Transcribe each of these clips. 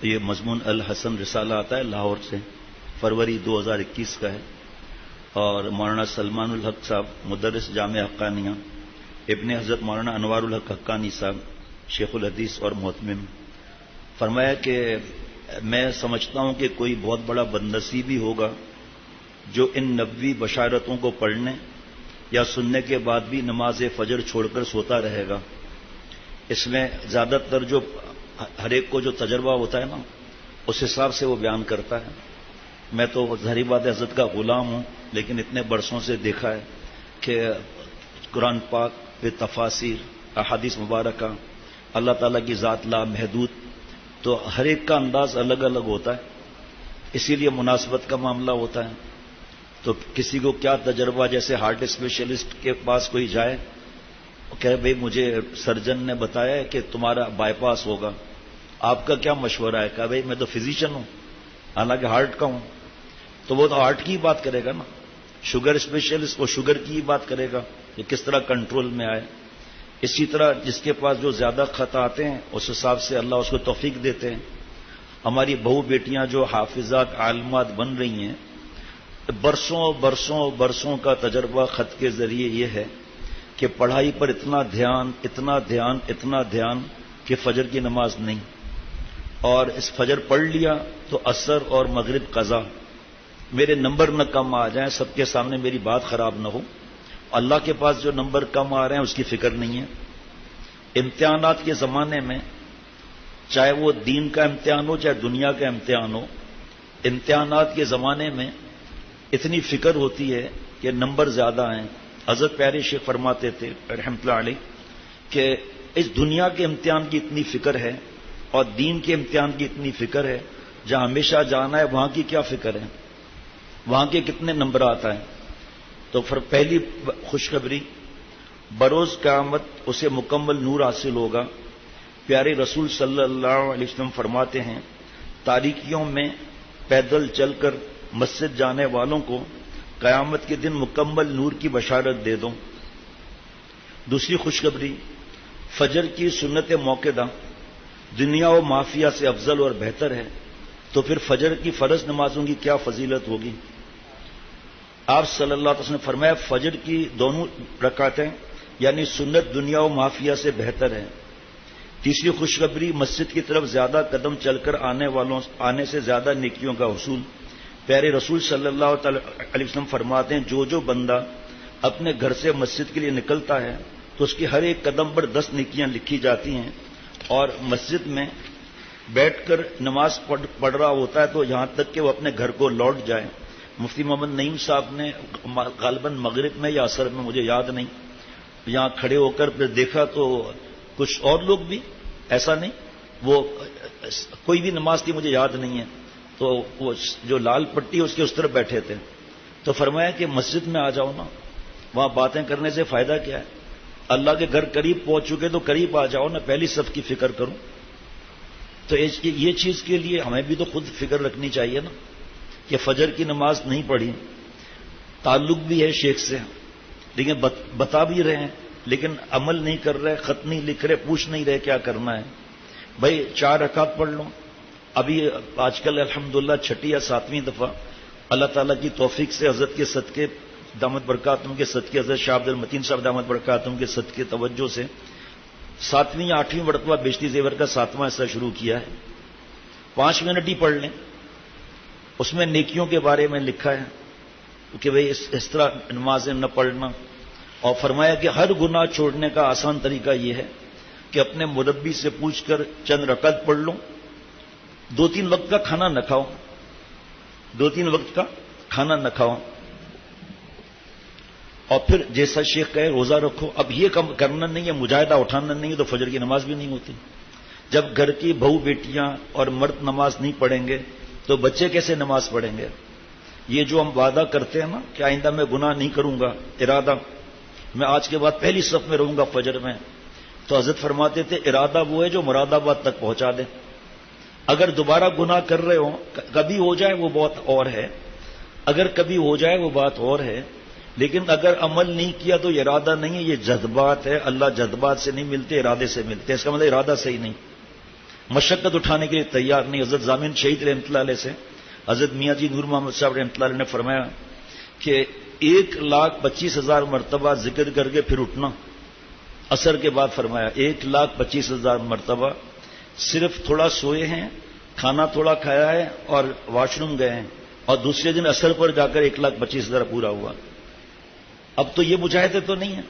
یہ مضمون الحسن رسالہ آتا ہے لاہور سے، فروری 2021 کا ہے، اور مولانا سلمان الحق صاحب مدرس جامعہ حقانیہ، ابن حضرت مولانا انوار الحق حقانی صاحب شیخ الحدیث اور محتمم، فرمایا کہ میں سمجھتا ہوں کہ کوئی بہت بڑا بدنصیبی ہوگا جو ان نبوی بشارتوں کو پڑھنے یا سننے کے بعد بھی نماز فجر چھوڑ کر سوتا رہے گا۔ اس میں زیادہ تر جو ہر ایک کو جو تجربہ ہوتا ہے نا، اس حساب سے وہ بیان کرتا ہے۔ میں تو ظاہری بات حضرت کا غلام ہوں، لیکن اتنے برسوں سے دیکھا ہے کہ قرآن پاک پہ تفاسیر، احادیث مبارکہ، اللہ تعالیٰ کی ذات لا محدود، تو ہر ایک کا انداز الگ الگ ہوتا ہے، اسی لیے مناسبت کا معاملہ ہوتا ہے۔ تو کسی کو کیا تجربہ، جیسے ہارٹ اسپیشلسٹ کے پاس کوئی جائے، کہ بھئی مجھے سرجن نے بتایا ہے کہ تمہارا بائی پاس ہوگا، آپ کا کیا مشورہ ہے؟ کہا بھئی میں تو فزیشین ہوں، حالانکہ ہارٹ کا ہوں، تو وہ تو ہارٹ کی بات کرے گا نا۔ شوگر اسپیشلسٹ وہ شوگر کی بات کرے گا کہ کس طرح کنٹرول میں آئے۔ اسی طرح جس کے پاس جو زیادہ خط آتے ہیں اس حساب سے اللہ اس کو توفیق دیتے ہیں۔ ہماری بہو بیٹیاں جو حافظات عالمات بن رہی ہیں، برسوں برسوں برسوں کا تجربہ خط کے ذریعے یہ ہے کہ پڑھائی پر اتنا دھیان اتنا دھیان اتنا دھیان کہ فجر کی نماز نہیں، اور اس فجر پڑھ لیا تو عصر اور مغرب قضا، میرے نمبر نہ کم آ جائیں، سب کے سامنے میری بات خراب نہ ہو۔ اللہ کے پاس جو نمبر کم آ رہے ہیں اس کی فکر نہیں ہے۔ امتحانات کے زمانے میں، چاہے وہ دین کا امتحان ہو چاہے دنیا کا امتحان ہو، امتحانات کے زمانے میں اتنی فکر ہوتی ہے کہ نمبر زیادہ ہیں۔ حضرت پیارے شیخ فرماتے تھے رحمۃ اللہ علیہ کہ اس دنیا کے امتحان کی اتنی فکر ہے اور دین کے امتحان کی اتنی فکر ہے، جہاں ہمیشہ جانا ہے وہاں کی کیا فکر ہے، وہاں کے کتنے نمبر آتا ہے۔ تو پہلی خوشخبری، بروز قیامت اسے مکمل نور حاصل ہوگا۔ پیارے رسول صلی اللہ علیہ وسلم فرماتے ہیں، تاریکیوں میں پیدل چل کر مسجد جانے والوں کو قیامت کے دن مکمل نور کی بشارت دے دو۔ دوسری خوشخبری، فجر کی سنت موقدہ دنیا و مافیہ سے افضل اور بہتر ہے، تو پھر فجر کی فرض نمازوں کی کیا فضیلت ہوگی؟ آپ صلی اللہ علیہ وسلم نے فرمایا فجر کی دونوں رکعتیں یعنی سنت دنیا و مافیہ سے بہتر ہے۔ تیسری خوشخبری، مسجد کی طرف زیادہ قدم چل کر آنے سے زیادہ نیکیوں کا حصول۔ پیارے رسول صلی اللہ علیہ وسلم فرماتے ہیں، جو بندہ اپنے گھر سے مسجد کے لیے نکلتا ہے تو اس کی ہر ایک قدم پر 10 نیکیاں لکھی جاتی ہیں، اور مسجد میں بیٹھ کر نماز پڑھ رہا ہوتا ہے تو یہاں تک کہ وہ اپنے گھر کو لوٹ جائے۔ مفتی محمد نعیم صاحب نے غالباً مغرب میں یا عصر میں، مجھے یاد نہیں، یہاں کھڑے ہو کر پھر دیکھا تو کچھ اور لوگ بھی، ایسا نہیں وہ کوئی بھی نماز تھی مجھے یاد نہیں ہے، تو وہ جو لال پٹی اس کے اس طرف بیٹھے تھے، تو فرمایا کہ مسجد میں آ جاؤ نا، وہاں باتیں کرنے سے فائدہ کیا ہے؟ اللہ کے گھر قریب پہنچ چکے تو قریب آ جاؤ نا، پہلی صف کی فکر کرو۔ تو یہ چیز کے لیے ہمیں بھی تو خود فکر رکھنی چاہیے نا، کہ فجر کی نماز نہیں پڑھی، تعلق بھی ہے شیخ سے، لیکن بتا بھی رہے ہیں لیکن عمل نہیں کر رہے، خط نہیں لکھ رہے، پوچھ نہیں رہے کیا کرنا ہے۔ بھائی 4 رکعت پڑھ لو، ابھی آج کل الحمدللہ 6 یا 7ویں دفعہ اللہ تعالیٰ کی توفیق سے حضرت کے صدقے دامت برکاتہم کے صدقے، حضرت شاہ عبد المتین صاحب دامت برکاتہم کے صدقے توجہ سے 7ویں یا 8ویں مرتبہ بیشتی زیور کا 7واں حصہ شروع کیا ہے۔ 5 منٹ ہی پڑھ لیں، اس میں نیکیوں کے بارے میں لکھا ہے کہ بھئی اس طرح نمازیں نہ پڑھنا، اور فرمایا کہ ہر گناہ چھوڑنے کا آسان طریقہ یہ ہے کہ اپنے مربی سے پوچھ کر چند رکعت پڑھ لو، 2-3 وقت کا کھانا نہ کھاؤ، 2-3 وقت کا کھانا نہ کھاؤ، اور پھر جیسا شیخ کہے روزہ رکھو۔ اب یہ کرنا نہیں ہے، مجاہدہ اٹھانا نہیں ہے تو فجر کی نماز بھی نہیں ہوتی۔ جب گھر کی بہو بیٹیاں اور مرد نماز نہیں پڑھیں گے تو بچے کیسے نماز پڑھیں گے؟ یہ جو ہم وعدہ کرتے ہیں نا کہ آئندہ میں گناہ نہیں کروں گا، ارادہ میں آج کے بعد پہلی صف میں رہوں گا فجر میں، تو حضرت فرماتے تھے ارادہ وہ ہے جو مراد آباد تک پہنچا دے۔ اگر دوبارہ گناہ کر رہے ہو، کبھی ہو جائے وہ بات اور ہے، اگر کبھی ہو جائے وہ بات اور ہے، لیکن اگر عمل نہیں کیا تو یہ ارادہ نہیں ہے، یہ جذبات ہے۔ اللہ جذبات سے نہیں ملتے، ارادے سے ملتے، اس کا مطلب ارادہ صحیح نہیں۔ مشقت اٹھانے کے لیے تیار نہیں. حضرت ضامن شہید رحمۃ اللہ علیہ سے حضرت میاں جی نور محمد صاحب رحمۃ اللہ علیہ نے فرمایا کہ 1,25,000 مرتبہ ذکر کر کے پھر اٹھنا. عصر کے بعد فرمایا 1,25,000 مرتبہ. صرف تھوڑا سوئے ہیں, کھانا تھوڑا کھایا ہے اور واش روم گئے ہیں, اور دوسرے دن عصر پر جا کر 1,25,000 پورا ہوا. اب تو یہ مجاہدے تو نہیں ہے.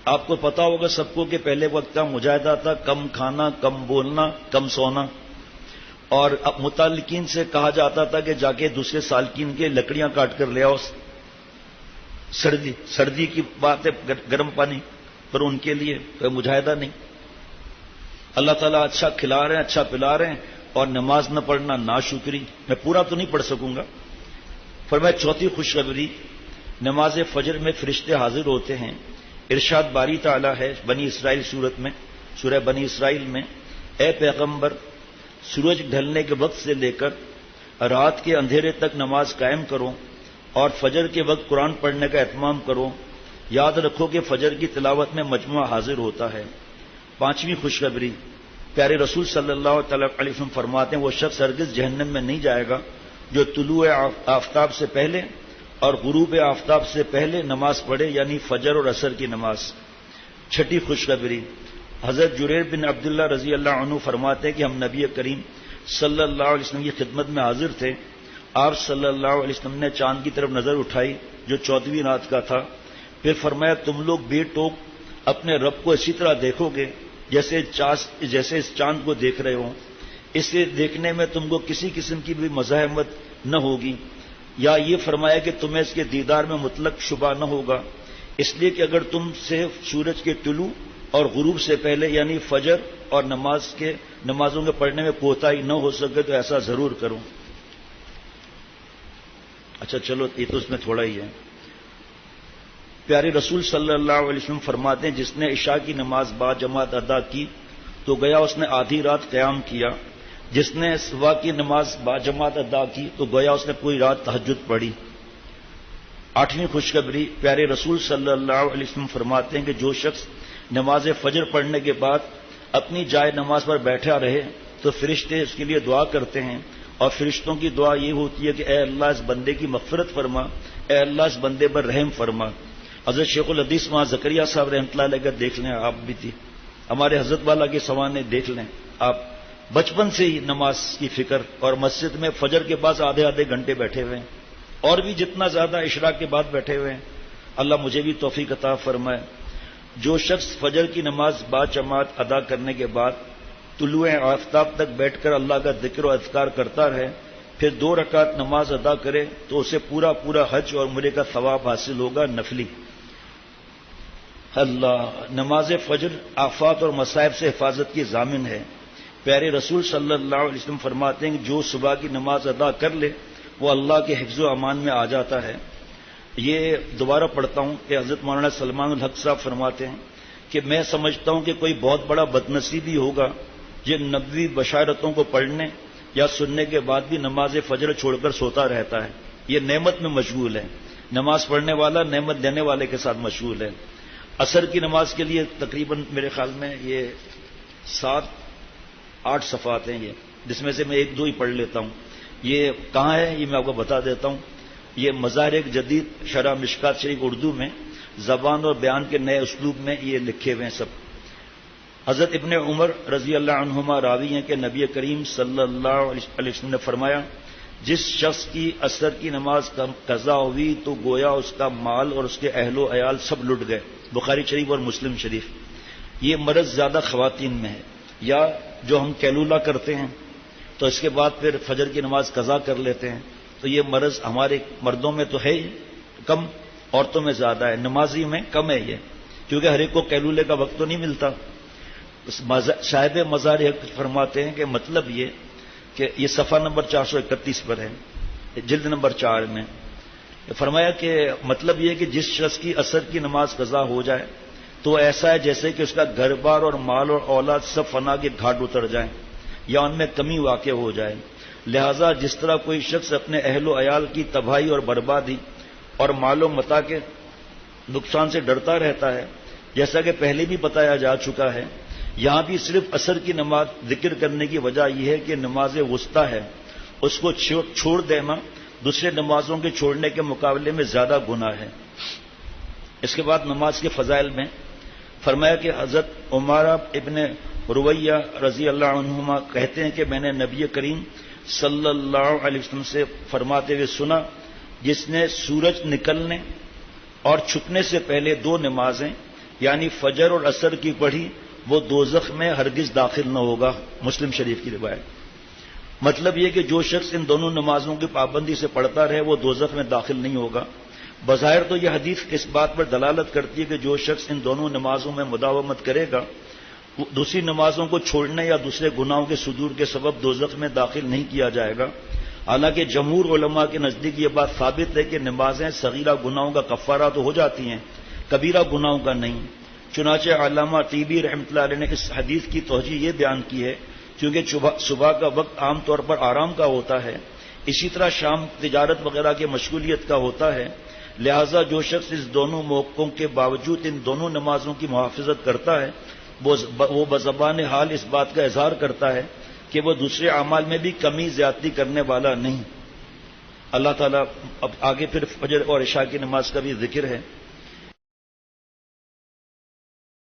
آپ کو پتا ہوگا سب کو کہ پہلے وقت کا مجاہدہ تھا کم کھانا, کم بولنا, کم سونا, اور اب متعلقین سے کہا جاتا تھا کہ جا کے دوسرے سالکین کے لکڑیاں کاٹ کر لے آؤ. سردی کی بات ہے, گرم پانی, پر ان کے لیے کوئی مجاہدہ نہیں. اللہ تعالیٰ اچھا کھلا رہے ہیں, اچھا پلا رہے ہیں, اور نماز نہ پڑھنا ناشکری. میں پورا تو نہیں پڑھ سکوں گا. فرمایا چوتھی خوشخبری, نماز فجر میں فرشتے حاضر ہوتے ہیں. ارشاد باری تعالی ہے بنی اسرائیل سورت میں, سورہ بنی اسرائیل میں, اے پیغمبر سورج ڈھلنے کے وقت سے لے کر رات کے اندھیرے تک نماز قائم کرو, اور فجر کے وقت قرآن پڑھنے کا اہتمام کرو. یاد رکھو کہ فجر کی تلاوت میں مجموعہ حاضر ہوتا ہے. پانچویں خوشخبری, پیارے رسول صلی اللہ تعالی علیہ وسلم فرماتے ہیں وہ شخص ہرگز جہنم میں نہیں جائے گا جو طلوع آفتاب سے پہلے اور غروب آفتاب سے پہلے نماز پڑھے, یعنی فجر اور عصر کی نماز. چھٹی خوشخبری, حضرت جریر بن عبداللہ رضی اللہ عنہ فرماتے ہیں کہ ہم نبی کریم صلی اللہ علیہ وسلم کی خدمت میں حاضر تھے. آپ صلی اللہ علیہ وسلم نے چاند کی طرف نظر اٹھائی جو 14ویں رات کا تھا. پھر فرمایا تم لوگ بے ٹوک اپنے رب کو اسی طرح دیکھو گے جیسے اس چاند کو دیکھ رہے ہو. اسے دیکھنے میں تم کو کسی قسم کی بھی مزاحمت نہ ہوگی. یا یہ فرمایا کہ تمہیں اس کے دیدار میں مطلق شبہ نہ ہوگا, اس لیے کہ اگر تم سے سورج کے طلوع اور غروب سے پہلے یعنی فجر اور نمازوں کے پڑھنے میں کوتاہی نہ ہو سکے تو ایسا ضرور کرو. اچھا چلو یہ تو اس میں تھوڑا ہی ہے. پیارے رسول صلی اللہ علیہ وسلم فرماتے ہیں جس نے عشاء کی نماز با جماعت ادا کی تو گیا اس نے آدھی رات قیام کیا. جس نے صبح کی نماز با جماعت ادا کی تو گویا اس نے پوری رات تہجد پڑھی. آٹھویں خوشخبری, پیارے رسول صلی اللہ علیہ وسلم فرماتے ہیں کہ جو شخص نماز فجر پڑھنے کے بعد اپنی جائے نماز پر بیٹھا رہے تو فرشتے اس کے لیے دعا کرتے ہیں, اور فرشتوں کی دعا یہ ہوتی ہے کہ اے اللہ اس بندے کی مغفرت فرما, اے اللہ اس بندے پر رحم فرما. حضرت شیخ الحدیث وہاں زکریا صاحب رحمۃ اللہ علیہ کا دیکھ لیں, آپ بھی تھی, ہمارے حضرت والا کے سوانے دیکھ لیں. آپ بچپن سے ہی نماز کی فکر, اور مسجد میں فجر کے بعد آدھے گھنٹے بیٹھے ہوئے ہیں, اور بھی جتنا زیادہ اشراق کے بعد بیٹھے ہوئے ہیں. اللہ مجھے بھی توفیق عطا فرمائے. جو شخص فجر کی نماز با جماعت ادا کرنے کے بعد طلوع آفتاب تک بیٹھ کر اللہ کا ذکر و اذکار کرتا رہے پھر 2 رکعت نماز ادا کرے تو اسے پورا حج اور عمرے کا ثواب حاصل ہوگا نفلی. اللہ نماز فجر آفات اور مصائب سے حفاظت کی ضامن ہے. پیارے رسول صلی اللہ علیہ وسلم فرماتے ہیں کہ جو صبح کی نماز ادا کر لے وہ اللہ کے حفظ و امان میں آ جاتا ہے. یہ دوبارہ پڑھتا ہوں کہ حضرت مولانا سلمان الحق صاحب فرماتے ہیں کہ میں سمجھتا ہوں کہ کوئی بہت بڑا بدنصیبی ہوگا جن نبوی بشارتوں کو پڑھنے یا سننے کے بعد بھی نماز فجر چھوڑ کر سوتا رہتا ہے. یہ نعمت میں مشغول ہے. نماز پڑھنے والا نعمت دینے والے کے ساتھ مشغول ہے. عصر کی نماز کے لیے تقریباً میرے خیال میں یہ 7-8 صفحات ہیں, یہ جس میں سے میں 1-2 ہی پڑھ لیتا ہوں. یہ کہاں ہے یہ میں آپ کو بتا دیتا ہوں. یہ مظاہر ایک جدید شرح مشکات شریف اردو میں زبان اور بیان کے نئے اسلوب میں یہ لکھے ہوئے ہیں سب. حضرت ابن عمر رضی اللہ عنہما راوی ہیں کہ نبی کریم صلی اللہ علیہ وسلم نے فرمایا جس شخص کی عصر کی نماز قضا ہوئی تو گویا اس کا مال اور اس کے اہل و عیال سب لٹ گئے. بخاری شریف اور مسلم شریف. یہ مرض زیادہ خواتین میں ہے, یا جو ہم کیلولہ کرتے ہیں تو اس کے بعد پھر فجر کی نماز قضا کر لیتے ہیں, تو یہ مرض ہمارے مردوں میں تو ہے ہی کم, عورتوں میں زیادہ ہے. نمازی میں کم ہے یہ, کیونکہ ہر ایک کو کیلولے کا وقت تو نہیں ملتا. صاحب مزار فرماتے ہیں کہ مطلب یہ کہ یہ صفحہ نمبر 431 پر ہے, جلد نمبر 4 میں فرمایا کہ مطلب یہ کہ جس شخص کی عصر کی نماز قضا ہو جائے تو ایسا ہے جیسے کہ اس کا گھر بار اور مال اور اولاد سب فنا کے گھاٹ اتر جائیں یا ان میں کمی واقع ہو جائے. لہذا جس طرح کوئی شخص اپنے اہل و عیال کی تباہی اور بربادی اور مال و متاع کے نقصان سے ڈرتا رہتا ہے, جیسا کہ پہلے بھی بتایا جا چکا ہے یہاں بھی صرف عصر کی نماز ذکر کرنے کی وجہ یہ ہے کہ نماز وسطی ہے، اس کو چھوڑ دینا دوسرے نمازوں کے چھوڑنے کے مقابلے میں زیادہ گناہ ہے۔ اس کے بعد نماز کے فضائل میں فرمایا کہ حضرت عمارہ ابن رویہ رضی اللہ عنہما کہتے ہیں کہ میں نے نبی کریم صلی اللہ علیہ وسلم سے فرماتے ہوئے سنا، جس نے سورج نکلنے اور چھپنے سے پہلے 2 نمازیں یعنی فجر اور عصر کی پڑھی وہ دوزخ میں ہرگز داخل نہ ہوگا۔ مسلم شریف کی روایت۔ مطلب یہ کہ جو شخص ان دونوں نمازوں کی پابندی سے پڑھتا رہے وہ دوزخ میں داخل نہیں ہوگا۔ بظاہر تو یہ حدیث اس بات پر دلالت کرتی ہے کہ جو شخص ان دونوں نمازوں میں مداومت کرے گا وہ دوسری نمازوں کو چھوڑنے یا دوسرے گناہوں کے صدور کے سبب دوزخ میں داخل نہیں کیا جائے گا۔ حالانکہ جمہور علماء کے نزدیک یہ بات ثابت ہے کہ نمازیں صغیرہ گناہوں کا کفارہ تو ہو جاتی ہیں، کبیرہ گناہوں کا نہیں۔ چنانچہ علامہ طیبی رحمۃ اللہ علیہ نے اس حدیث کی توجیہ یہ بیان کی ہے کیونکہ صبح کا وقت عام طور پر آرام کا ہوتا ہے، اسی طرح شام تجارت وغیرہ کی مشغولیت کا ہوتا ہے، لہذا جو شخص اس دونوں موقعوں کے باوجود ان دونوں نمازوں کی محافظت کرتا ہے وہ بزبان حال اس بات کا اظہار کرتا ہے کہ وہ دوسرے اعمال میں بھی کمی زیادتی کرنے والا نہیں۔ اللہ تعالیٰ اب آگے پھر فجر اور عشاء کی نماز کا بھی ذکر ہے۔